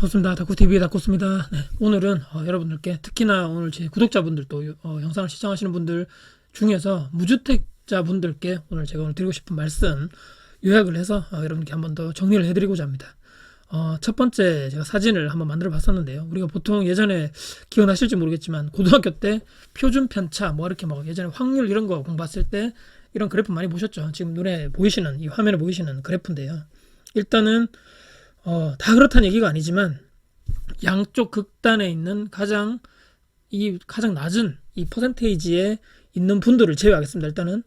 반갑습니다. 다쿠TV의 다쿠스입니다. 네, 오늘은 여러분들께 특히나 오늘 제 구독자분들도 영상을 시청하시는 분들 중에서 무주택자 분들께 오늘 제가 오늘 드리고 싶은 말씀 요약을 해서 여러분께 한 번 더 정리를 해드리고자 합니다. 첫 번째 제가 사진을 한번 만들어 봤었는데요. 우리가 보통 예전에 기억나실지 모르겠지만 고등학교 때 표준 편차 뭐 이렇게 막 예전에 확률 이런 거 공부했을 때 이런 그래프 많이 보셨죠? 지금 눈에 보이시는 이 화면에 보이시는 그래프인데요. 일단은 다 그렇다는 얘기가 아니지만 양쪽 극단에 있는 가장 낮은 이 퍼센테이지에 있는 분들을 제외하겠습니다. 일단은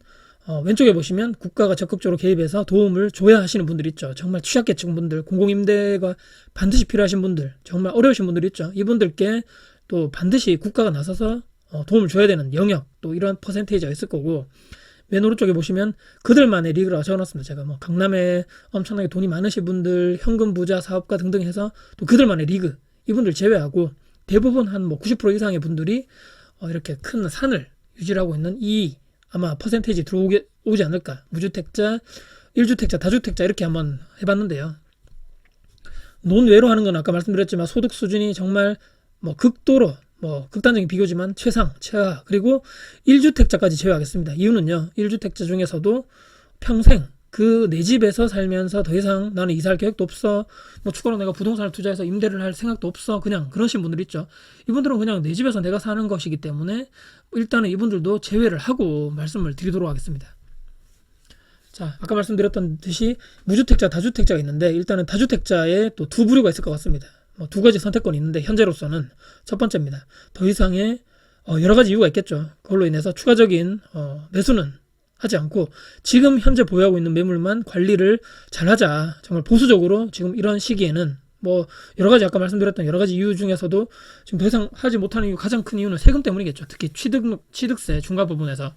왼쪽에 보시면 국가가 적극적으로 개입해서 도움을 줘야 하시는 분들 있죠. 정말 취약계층 분들, 공공임대가 반드시 필요하신 분들, 정말 어려우신 분들 있죠. 이분들께 또 반드시 국가가 나서서 도움을 줘야 되는 영역, 또 이런 퍼센테이지가 있을 거고, 맨 오른쪽에 보시면 그들만의 리그라고 적어놨습니다. 제가 뭐 강남에 엄청나게 돈이 많으신 분들, 현금 부자, 사업가 등등 해서 또 그들만의 리그, 이분들 제외하고 대부분 한 뭐 90% 이상의 분들이 이렇게 큰 산을 유지하고 있는 이 아마 퍼센테이지 들어오지 않을까. 무주택자, 1주택자, 다주택자 이렇게 한번 해봤는데요. 논외로 하는 건 아까 말씀드렸지만 소득 수준이 정말 뭐 극도로 극단적인 비교지만 최하, 그리고 1주택자까지 제외하겠습니다. 이유는요, 1주택자 중에서도 평생 내 집에서 살면서 더 이상 나는 이사할 계획도 없어, 추가로 내가 부동산을 투자해서 임대를 할 생각도 없어, 그냥 그러신 분들 있죠. 이분들은 그냥 내 집에서 내가 사는 것이기 때문에 일단은 이분들도 제외를 하고 말씀을 드리도록 하겠습니다. 자, 아까 말씀드렸던 듯이 무주택자, 다주택자가 있는데 일단은 다주택자에 또 두 부류가 있을 것 같습니다. 두 가지 선택권이 있는데 현재로서는 첫 번째입니다. 더 이상의 여러 가지 이유가 있겠죠. 그걸로 인해서 추가적인 매수는 하지 않고 지금 현재 보유하고 있는 매물만 관리를 잘하자. 정말 보수적으로 지금 이런 시기에는 여러 가지 아까 말씀드렸던 여러 가지 이유 중에서도 지금 더 이상 하지 못하는 이유, 가장 큰 이유는 세금 때문이겠죠. 특히 취득세 중과 부분에서.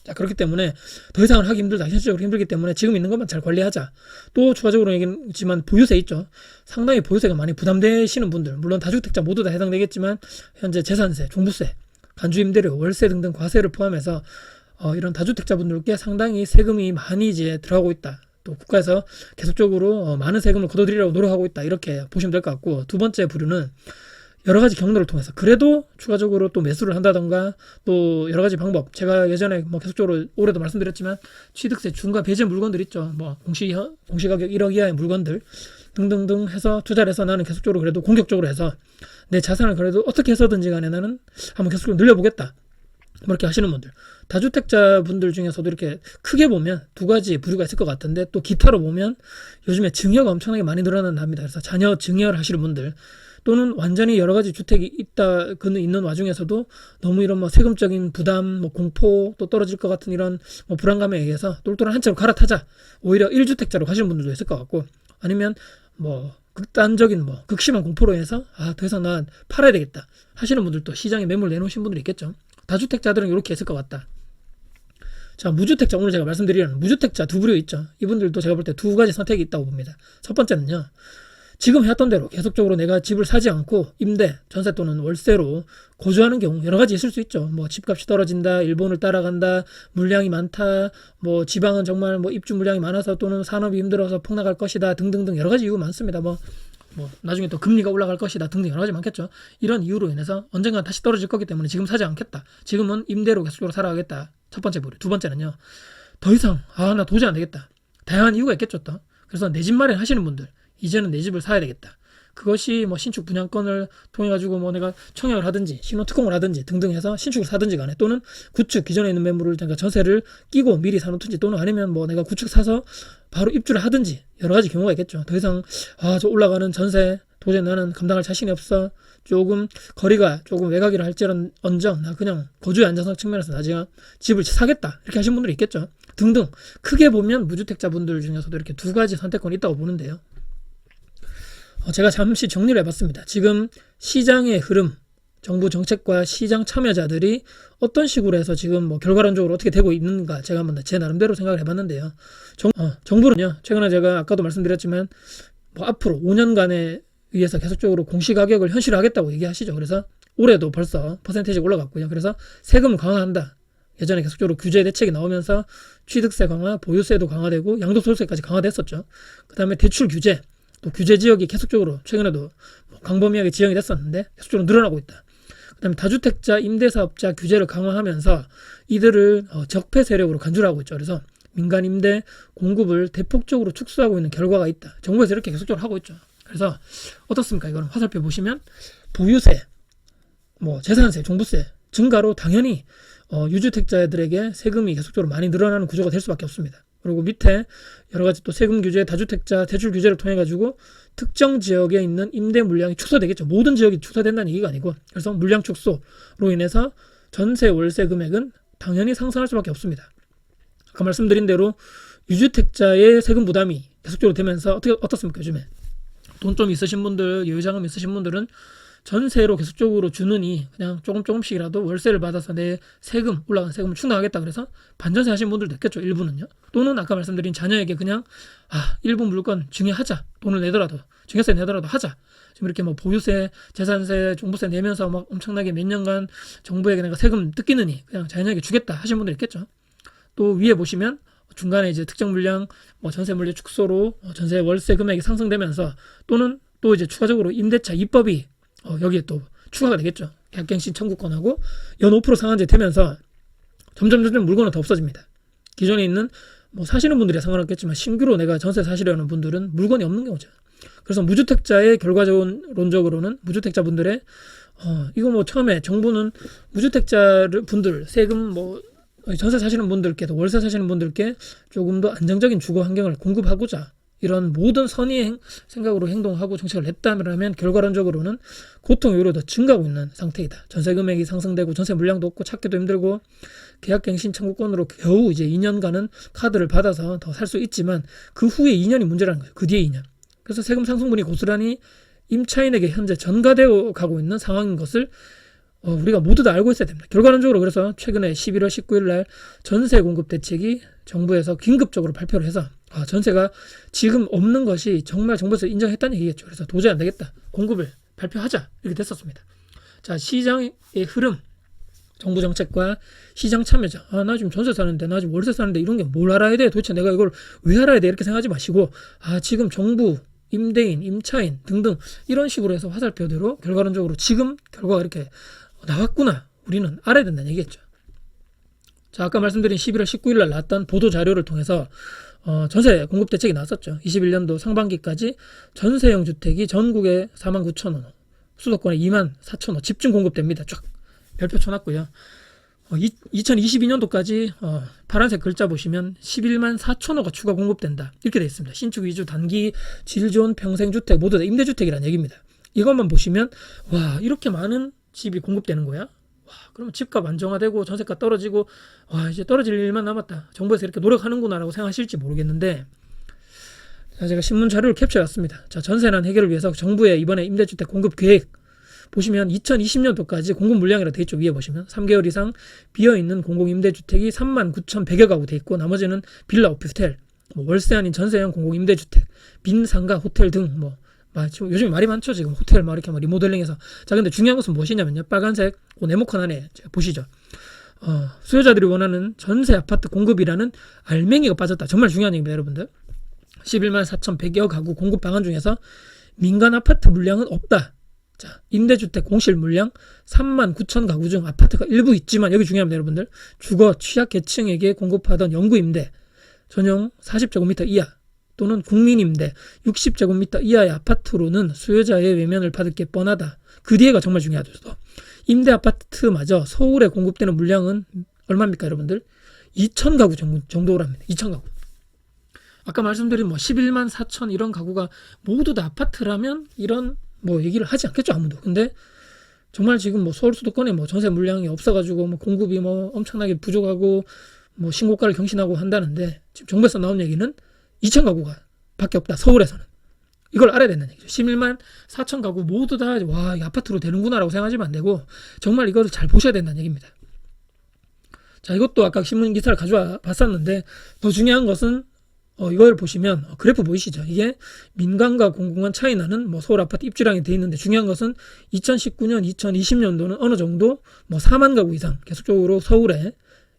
자, 그렇기 때문에 더 이상은 하기 힘들다. 현실적으로 힘들기 때문에 지금 있는 것만 잘 관리하자. 또 추가적으로 얘기지만 보유세 있죠. 상당히 보유세가 많이 부담되시는 분들, 물론 다주택자 모두 다 해당되겠지만 현재 재산세, 종부세, 간주임대료, 월세 등등 과세를 포함해서 이런 다주택자 분들께 상당히 세금이 많이 이제 들어가고 있다. 또 국가에서 계속적으로 많은 세금을 걷어들이려고 노력하고 있다. 이렇게 보시면 될 것 같고, 두 번째 부류는 여러 가지 경로를 통해서 그래도 추가적으로 또 매수를 한다던가 또 여러 가지 방법, 제가 예전에 계속적으로 올해도 말씀드렸지만 취득세 중과 배제 물건들 있죠. 공시가격 1억 이하의 물건들 등등등 해서 투자를 해서 나는 계속적으로 그래도 공격적으로 해서 내 자산을 그래도 어떻게 해서든지 간에 나는 한번 계속적으로 늘려보겠다. 이렇게 하시는 분들, 다주택자 분들 중에서도 이렇게 크게 보면 두 가지 부류가 있을 것 같은데, 또 기타로 보면 요즘에 증여가 엄청나게 많이 늘어난답니다. 그래서 자녀 증여를 하시는 분들, 또는 완전히 여러 가지 주택이 있는 와중에서도 너무 이런 세금적인 부담, 공포, 또 떨어질 것 같은 이런 불안감에 의해서 똘똘한 한 채로 갈아타자. 오히려 1주택자로 가시는 분들도 있을 것 같고, 아니면 극단적인 극심한 공포로 인해서 더 이상 난 팔아야 되겠다 하시는 분들도 시장에 매물 내놓으신 분들이 있겠죠. 다주택자들은 이렇게 했을 것 같다. 자, 무주택자, 오늘 제가 말씀드리려는 무주택자 두 부류 있죠. 이분들도 제가 볼 때 두 가지 선택이 있다고 봅니다. 첫 번째는요, 지금 해왔던 대로 계속적으로 내가 집을 사지 않고 임대, 전세 또는 월세로 거주하는 경우 여러 가지 있을 수 있죠. 집값이 떨어진다, 일본을 따라간다, 물량이 많다, 지방은 정말 입주 물량이 많아서 또는 산업이 힘들어서 폭락할 것이다 등등등 여러 가지 이유가 많습니다. 나중에 또 금리가 올라갈 것이다 등등 여러 가지 많겠죠. 이런 이유로 인해서 언젠가 다시 떨어질 거기 때문에 지금 사지 않겠다. 지금은 임대로 계속적으로 살아가겠다. 첫 번째 부류. 두 번째는요, 더 이상 나 도저히 안 되겠다. 다양한 이유가 있겠죠 또. 그래서 내 집 마련 하시는 분들, 이제는 내 집을 사야 되겠다. 그것이 신축 분양권을 통해 가지고 내가 청약을 하든지 신혼특공을 하든지 등등 해서 신축을 사든지 간에, 또는 구축 기존에 있는 매물을 내가 전세를 끼고 미리 사놓든지, 또는 아니면 내가 구축 사서 바로 입주를 하든지 여러 가지 경우가 있겠죠. 더 이상 저 올라가는 전세 도저히 나는 감당할 자신이 없어. 조금 거리가 조금 외곽이라 할지언정 나 그냥 거주의 안정성 측면에서 나중에 집을 사겠다. 이렇게 하신 분들이 있겠죠. 등등 크게 보면 무주택자 분들 중에서도 이렇게 두 가지 선택권이 있다고 보는데요. 제가 잠시 정리를 해봤습니다. 지금 시장의 흐름, 정부 정책과 시장 참여자들이 어떤 식으로 해서 지금 결과론적으로 어떻게 되고 있는가 제가 한번 제 나름대로 생각을 해봤는데요. 정부는요, 최근에 제가 아까도 말씀드렸지만 앞으로 5년간에 의해서 계속적으로 공시가격을 현실화하겠다고 얘기하시죠. 그래서 올해도 벌써 퍼센테이지가 올라갔고요. 그래서 세금을 강화한다. 예전에 계속적으로 규제 대책이 나오면서 취득세 강화, 보유세도 강화되고 양도소득세까지 강화됐었죠. 그 다음에 대출 규제, 또 규제 지역이 계속적으로 최근에도 뭐 광범위하게 지정이 됐었는데 계속적으로 늘어나고 있다. 그다음에 다주택자 임대사업자 규제를 강화하면서 이들을 적폐 세력으로 간주하고 있죠. 그래서 민간 임대 공급을 대폭적으로 축소하고 있는 결과가 있다. 정부에서 이렇게 계속적으로 하고 있죠. 그래서 어떻습니까? 이거는 화살표 보시면 부유세, 뭐 재산세, 종부세 증가로 당연히 유주택자들에게 세금이 계속적으로 많이 늘어나는 구조가 될 수밖에 없습니다. 그리고 밑에 여러 가지 또 세금 규제, 다주택자 대출 규제를 통해 가지고 특정 지역에 있는 임대 물량이 축소되겠죠. 모든 지역이 축소된다는 얘기가 아니고, 그래서 물량 축소로 인해서 전세 월세 금액은 당연히 상승할 수밖에 없습니다. 아까 말씀드린 대로 유주택자의 세금 부담이 계속적으로 되면서 어떻습니까? 요즘에 돈 좀 있으신 분들, 여유자금 있으신 분들은 전세로 계속적으로 주느니 그냥 조금씩이라도 월세를 받아서 내 세금, 올라간 세금을 충당하겠다 그래서 반전세 하신 분들도 있겠죠. 일부는요. 또는 아까 말씀드린 자녀에게 그냥 일부 물건 증여하자. 돈을 내더라도, 증여세 내더라도 하자. 지금 이렇게 뭐 보유세, 재산세, 종부세 내면서 막 엄청나게 몇 년간 정부에게 내가 세금 뜯기느니 그냥 자녀에게 주겠다 하신 분들 있겠죠. 또 위에 보시면 중간에 이제 특정 물량, 뭐 전세 물량 축소로 전세 월세 금액이 상승되면서 또는 또 이제 추가적으로 임대차 입법이 여기에 또 추가가 되겠죠. 계약갱신 청구권하고 연 5% 상한제 되면서 점점 물건은 더 없어집니다. 기존에 있는 뭐 사시는 분들이 상관없겠지만 신규로 내가 전세 사시려는 분들은 물건이 없는 경우죠. 그래서 무주택자의 결과론적으로는 무주택자분들의 이거 뭐 처음에 정부는 무주택자 분들 세금 뭐 전세 사시는 분들께도 월세 사시는 분들께 조금 더 안정적인 주거 환경을 공급하고자 이런 모든 선의의 생각으로 행동하고 정책을 냈다면 결과론적으로는 고통이 오히려 더 증가하고 있는 상태이다. 전세 금액이 상승되고 전세 물량도 없고 찾기도 힘들고 계약갱신 청구권으로 겨우 이제 2년간은 카드를 받아서 더 살 수 있지만 그 후에 2년이 문제라는 거예요. 그 뒤에 2년. 그래서 세금 상승분이 고스란히 임차인에게 현재 전가되어 가고 있는 상황인 것을 우리가 모두 다 알고 있어야 됩니다. 결과론적으로 그래서 최근에 11월 19일 날 전세 공급 대책이 정부에서 긴급적으로 발표를 해서 전세가 지금 없는 것이 정말 정부에서 인정했다는 얘기겠죠. 그래서 도저히 안 되겠다. 공급을 발표하자. 이렇게 됐었습니다. 자, 시장의 흐름, 정부 정책과 시장 참여자. 나 지금 전세 사는데, 나 지금 월세 사는데 이런 게 뭘 알아야 돼? 도대체 내가 이걸 왜 알아야 돼? 이렇게 생각하지 마시고 지금 정부, 임대인, 임차인 등등 이런 식으로 해서 화살표대로 결과론적으로 지금 결과가 이렇게 나왔구나. 우리는 알아야 된다는 얘기겠죠. 자, 아까 말씀드린 11월 19일 날 나왔던 보도 자료를 통해서 전세 공급 대책이 나왔었죠. 21년도 상반기까지 전세형 주택이 전국에 49,000호, 수도권에 24,000호 집중 공급됩니다. 쫙 별표 쳐놨고요. 2022년도까지 파란색 글자 보시면 11만 4천호가 추가 공급된다. 이렇게 되어 있습니다. 신축 위주 단기 질 좋은 평생주택 모두 다 임대주택이라는 얘기입니다. 이것만 보시면 이렇게 많은 집이 공급되는 거야? 그러면 집값 안정화되고 전세가 떨어지고 이제 떨어질 일만 남았다. 정부에서 이렇게 노력하는구나 라고 생각하실지 모르겠는데 제가 신문 자료를 캡처해왔습니다. 자, 전세난 해결을 위해서 정부의 이번에 임대주택 공급 계획 보시면 2020년도까지 공급 물량이라고 되어 있죠. 위에 보시면 3개월 이상 비어있는 공공임대주택이 39,100여 가구 되어 있고 나머지는 빌라, 오피스텔, 월세 아닌 전세형 공공임대주택, 빈 상가, 호텔 등 요즘에 말이 많죠. 지금 호텔 이렇게 리모델링해서. 자, 근데 중요한 것은 무엇이냐면요. 빨간색 네모칸 안에 보시죠. 수요자들이 원하는 전세 아파트 공급이라는 알맹이가 빠졌다. 정말 중요한 얘기입니다, 여러분들. 11만 4,100여 가구 공급 방안 중에서 민간 아파트 물량은 없다. 자, 임대주택 공실 물량 3만 9천 가구 중 아파트가 일부 있지만 여기 중요합니다, 여러분들. 주거 취약 계층에게 공급하던 영구임대 전용 40제곱미터 이하 또는 국민임대 60제곱미터 이하의 아파트로는 수요자의 외면을 받을 게 뻔하다. 그 뒤에가 정말 중요하죠. 임대 아파트마저 서울에 공급되는 물량은 얼마입니까, 여러분들? 2천 가구 정도랍니다. 2천 가구. 아까 말씀드린 11만 4천 이런 가구가 모두 다 아파트라면 이런 얘기를 하지 않겠죠, 아무도. 근데 정말 지금 서울 수도권에 전세 물량이 없어가지고 공급이 엄청나게 부족하고 신고가를 경신하고 한다는데 지금 정부에서 나온 얘기는 2천 가구가 밖에 없다. 서울에서는. 이걸 알아야 된다는 얘기죠. 11만 4천 가구 모두 다 이 아파트로 되는구나 라고 생각하시면 안 되고 정말 이거를 잘 보셔야 된다는 얘기입니다. 자, 이것도 아까 신문 기사를 가져와 봤었는데 더 중요한 것은 이걸 보시면 그래프 보이시죠? 이게 민간과 공공간 차이 나는 서울 아파트 입주량이 되어 있는데 중요한 것은 2019년, 2020년도는 어느 정도 4만 가구 이상 계속적으로 서울에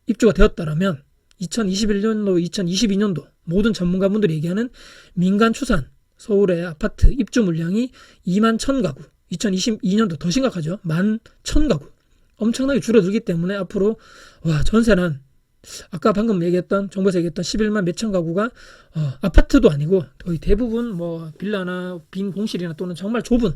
입주가 되었다라면 2021년도, 2022년도 모든 전문가분들이 얘기하는 민간 추산 서울의 아파트 입주 물량이 2만 1,000가구. 2022년도 더 심각하죠. 11,000가구. 엄청나게 줄어들기 때문에 앞으로 전세는 아까 방금 얘기했던 정부에서 얘기했던 11만 몇천 가구가 아파트도 아니고 거의 대부분 뭐 빌라나 빈 공실이나 또는 정말 좁은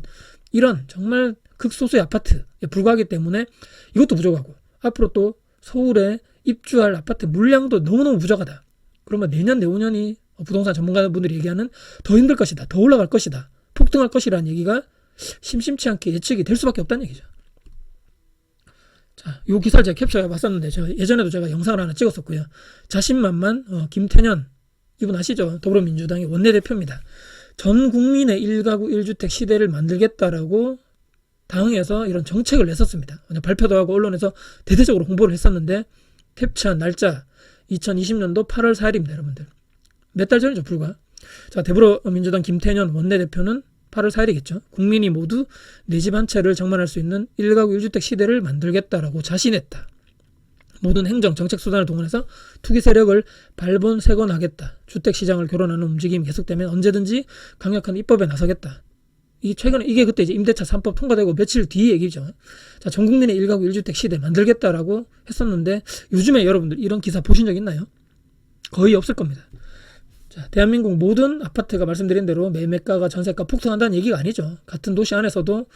이런 정말 극소수의 아파트에 불과하기 때문에 이것도 부족하고 앞으로 또 서울에 입주할 아파트 물량도 너무너무 부족하다. 그러면 내년 내후년이 부동산 전문가분들이 얘기하는 더 힘들 것이다. 더 올라갈 것이다. 폭등할 것이라는 얘기가 심심치 않게 예측이 될 수밖에 없다는 얘기죠. 자, 요 기사를 제가 캡처해 봤었는데 예전에도 제가 영상을 하나 찍었었고요. 자신만만 김태년 이분 아시죠? 더불어민주당의 원내대표입니다. 전 국민의 1가구 1주택 시대를 만들겠다라고 당에서 이런 정책을 냈었습니다. 발표도 하고 언론에서 대대적으로 홍보를 했었는데 캡처한 날짜 2020년도 8월 4일입니다. 여러분들. 몇 달 전이죠. 불과. 자, 더불어민주당 김태년 원내대표는 8월 4일이겠죠. 국민이 모두 내 집 한 채를 장만할 수 있는 1가구 1주택 시대를 만들겠다라고 자신했다. 모든 행정 정책 수단을 동원해서 투기 세력을 발본색원하겠다. 주택시장을 교란하는 움직임이 계속되면 언제든지 강력한 입법에 나서겠다. 최근에 이게 그때 이제 임대차 3법 통과되고 며칠 뒤 얘기죠. 자, 전 국민의 1가구 1주택 시대 만들겠다라고 했었는데 요즘에 여러분들 이런 기사 보신 적 있나요? 거의 없을 겁니다. 자, 대한민국 모든 아파트가 말씀드린 대로 매매가가 전세가 폭등한다는 얘기가 아니죠. 같은 도시 안에서도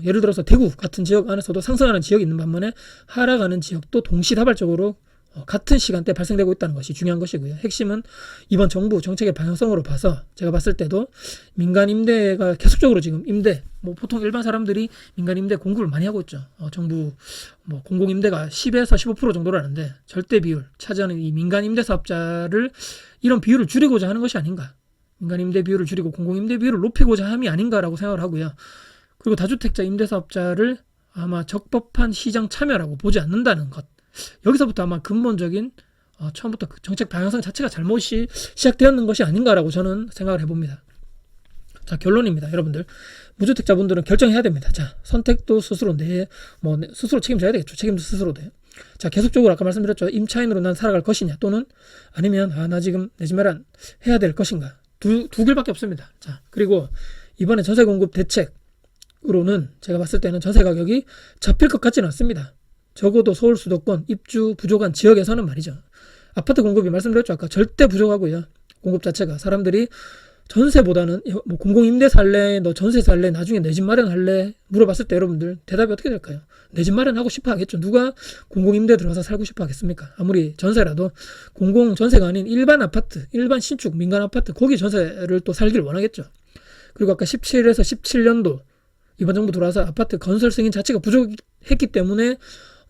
예를 들어서 대구 같은 지역 안에서도 상승하는 지역이 있는 반면에 하락하는 지역도 동시다발적으로 같은 시간대에 발생되고 있다는 것이 중요한 것이고요. 핵심은 이번 정부 정책의 방향성으로 봐서 제가 봤을 때도 민간 임대가 계속적으로 지금 보통 일반 사람들이 민간 임대 공급을 많이 하고 있죠. 정부 공공 임대가 10에서 15% 정도라는데 절대 비율 차지하는 이 민간 임대 사업자를 이런 비율을 줄이고자 하는 것이 아닌가. 민간 임대 비율을 줄이고 공공 임대 비율을 높이고자 함이 아닌가라고 생각을 하고요. 그리고 다주택자 임대 사업자를 아마 적법한 시장 참여라고 보지 않는다는 것. 여기서부터 아마 근본적인 처음부터 그 정책 방향성 자체가 잘못이 시작되었는 것이 아닌가라고 저는 생각을 해봅니다. 자, 결론입니다. 여러분들 무주택자분들은 결정해야 됩니다. 자, 선택도 스스로 스스로 책임져야 되겠죠. 책임도 스스로 돼요. 자, 계속적으로 아까 말씀드렸죠. 임차인으로 난 살아갈 것이냐 또는 아니면 나 지금 내 집 마련 해야 될 것인가. 두 길밖에 없습니다. 자, 그리고 이번에 전세 공급 대책으로는 제가 봤을 때는 전세 가격이 잡힐 것 같지는 않습니다. 적어도 서울 수도권 입주 부족한 지역에서는 말이죠. 아파트 공급이 말씀드렸죠. 아까 절대 부족하고요. 공급 자체가 사람들이 전세보다는 공공임대 살래, 너 전세 살래, 나중에 내 집 마련할래 물어봤을 때 여러분들 대답이 어떻게 될까요? 내 집 마련하고 싶어 하겠죠. 누가 공공임대 들어가서 살고 싶어 하겠습니까? 아무리 전세라도 공공전세가 아닌 일반 아파트, 일반 신축 민간 아파트 거기 전세를 또 살기를 원하겠죠. 그리고 아까 17에서 17년도 이번 정부 들어와서 아파트 건설 승인 자체가 부족했기 때문에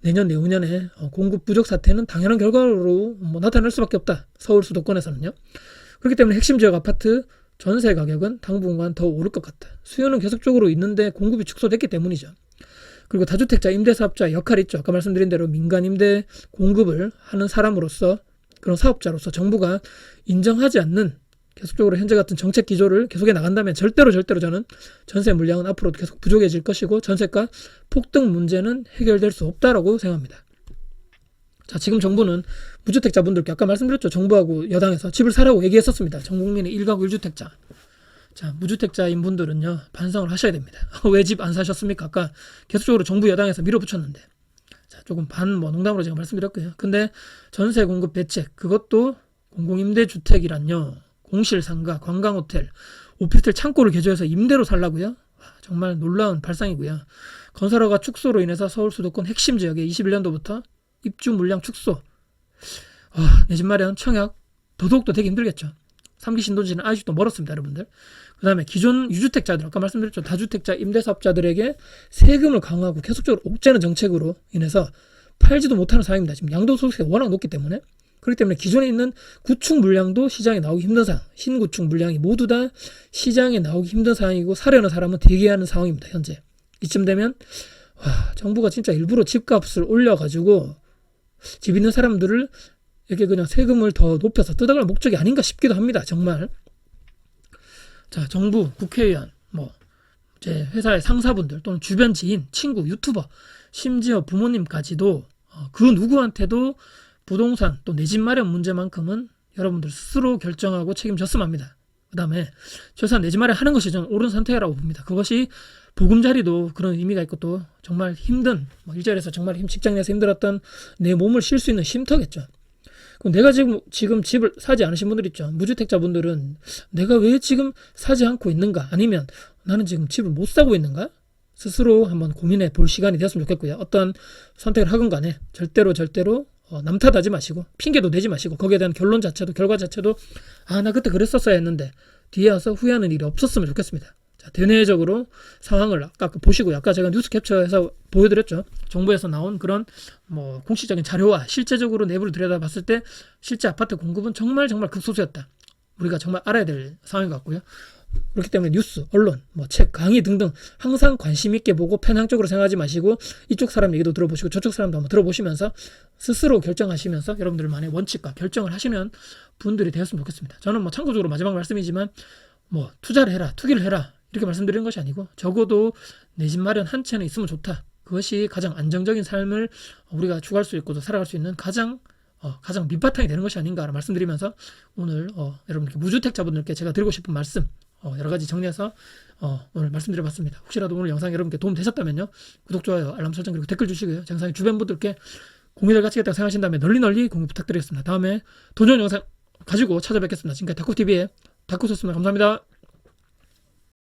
내년 내후년에 공급 부족 사태는 당연한 결과로 나타날 수밖에 없다. 서울 수도권에서는요. 그렇기 때문에 핵심 지역 아파트 전세 가격은 당분간 더 오를 것 같다. 수요는 계속적으로 있는데 공급이 축소됐기 때문이죠. 그리고 다주택자 임대사업자 역할이 있죠. 아까 말씀드린 대로 민간 임대 공급을 하는 사람으로서 그런 사업자로서 정부가 인정하지 않는 계속적으로 현재 같은 정책 기조를 계속해 나간다면 절대로 저는 전세 물량은 앞으로 계속 부족해질 것이고 전세가 폭등 문제는 해결될 수 없다라고 생각합니다. 자, 지금 정부는 무주택자분들께 아까 말씀드렸죠. 정부하고 여당에서 집을 사라고 얘기했었습니다. 전 국민의 1가구 1주택자. 자, 무주택자인 분들은요. 반성을 하셔야 됩니다. 왜 집 안 사셨습니까? 아까 계속적으로 정부 여당에서 밀어붙였는데. 자, 조금 농담으로 제가 말씀드렸고요. 근데 전세 공급 대책 그것도 공공임대주택이란요. 공실상가, 관광호텔, 오피스텔 창고를 개조해서 임대로 살라고요? 정말 놀라운 발상이고요. 건설허가 축소로 인해서 서울 수도권 핵심 지역에 21년도부터 입주 물량 축소. 내 집 마련, 청약 더더욱더 되게 힘들겠죠. 3기 신도시는 아직도 멀었습니다. 여러분들. 그 다음에 기존 유주택자들 아까 말씀드렸죠. 다주택자 임대사업자들에게 세금을 강화하고 계속적으로 옥죄는 정책으로 인해서 팔지도 못하는 상황입니다. 지금 양도소득세가 워낙 높기 때문에. 그렇기 때문에 기존에 있는 구축 물량도 시장에 나오기 힘든 상황. 신구축 물량이 모두 다 시장에 나오기 힘든 상황이고 사려는 사람은 대기하는 상황입니다. 현재. 이쯤 되면 정부가 진짜 일부러 집값을 올려가지고 집 있는 사람들을 이렇게 그냥 세금을 더 높여서 뜯어갈 목적이 아닌가 싶기도 합니다. 정말. 자, 정부, 국회의원, 제 회사의 상사분들 또는 주변 지인, 친구, 유튜버, 심지어 부모님까지도 그 누구한테도 부동산 또 내 집 마련 문제만큼은 여러분들 스스로 결정하고 책임졌으면 합니다. 그 다음에 최소한 내 집 마련 하는 것이 저는 옳은 선택이라고 봅니다. 그것이 보금자리도 그런 의미가 있고 또 정말 힘든 뭐 일자리에서 정말 직장 내에서 힘들었던 내 몸을 쉴 수 있는 쉼터겠죠. 그럼 내가 지금 집을 사지 않으신 분들 있죠. 무주택자분들은 내가 왜 지금 사지 않고 있는가? 아니면 나는 지금 집을 못 사고 있는가? 스스로 한번 고민해 볼 시간이 되었으면 좋겠고요. 어떤 선택을 하건 간에 절대로 남 탓하지 마시고 핑계도 대지 마시고 거기에 대한 결과 자체도 나 그때 그랬었어야 했는데 뒤에 와서 후회하는 일이 없었으면 좋겠습니다. 자, 대내적으로 상황을 아까 보시고요. 아까 제가 뉴스 캡처해서 보여드렸죠. 정부에서 나온 그런 뭐 공식적인 자료와 실제적으로 내부를 들여다봤을 때 실제 아파트 공급은 정말 극소수였다. 우리가 정말 알아야 될 상황인 것 같고요. 그렇기 때문에 뉴스, 언론, 뭐 책, 강의 등등 항상 관심 있게 보고 편향적으로 생각하지 마시고 이쪽 사람 얘기도 들어보시고 저쪽 사람도 한번 들어보시면서 스스로 결정하시면서 여러분들만의 원칙과 결정을 하시는 분들이 되었으면 좋겠습니다. 저는 뭐 참고적으로 마지막 말씀이지만 뭐 투자를 해라, 투기를 해라 이렇게 말씀드리는 것이 아니고 적어도 내 집 마련 한 채는 있으면 좋다. 그것이 가장 안정적인 삶을 우리가 추구할 수 있고 살아갈 수 있는 가장 밑바탕이 되는 것이 아닌가 말씀드리면서 오늘 여러분께 무주택자분들께 제가 드리고 싶은 말씀 여러 가지 정리해서 오늘 말씀드려봤습니다. 혹시라도 오늘 영상이 여러분께 도움 되셨다면요. 구독, 좋아요, 알람 설정 그리고 댓글 주시고요. 제 영상이 주변 분들께 공유될 가치가 있다고 생각하신다면 널리 공유 부탁드리겠습니다. 다음에 더 좋은 영상 가지고 찾아뵙겠습니다. 지금까지 다쿠TV의 다쿠였습니다. 감사합니다.